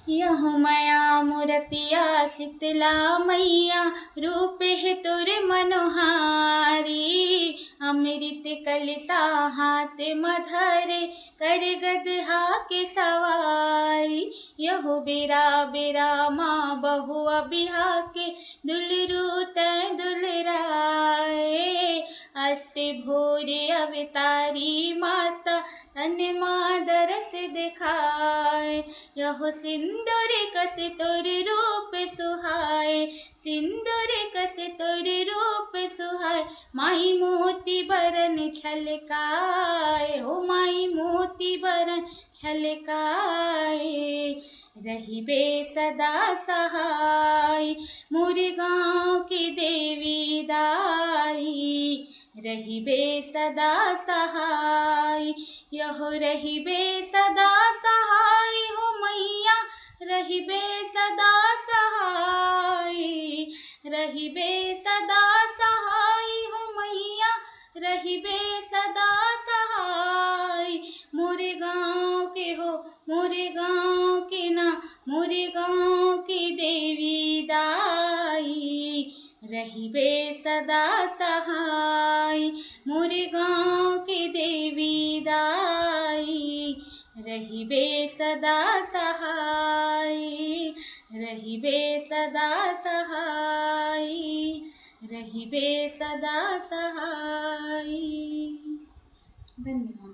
यहु मया मूर्तिया शीतला मैया, रूप है तोर मनोहारी। अमृत कलसा हाथ मधरे, कर गदहा के सवारी। यहु बेरा बेरा माँ बहुआ बिहा के, दुलरू तै दुलराए। अष्ट भोर अवतारी माता, तन माँ दरस दिखाए। यहो सिंदूर कस तोर रूप सुहाए, सिंदूर कस तोर रूप सुहाए। माई मोती बरन छलकाए, हो माई मोती बरन छलकाए। रहिबे सदा सहाय, मोर गाँव की देवी दाई। रहिबे सदा सहाय, यहो रहिबे सदा सहाय हो मैया। रहिबे सदा सहाय, रहिबे सदा सहाय हो मैया। रहिबे सदा सहाय, मोरे गाँव के हो, मोरे गाँव के ना, मोरे गाँव की देवी दाई। रहिबे सदा सहाय, मोरे गाँव की देवी दाई। रहिबे सदा सहाय, रहिबे सदा सहाय, रहिबे सदा सहाय। धन्यवाद।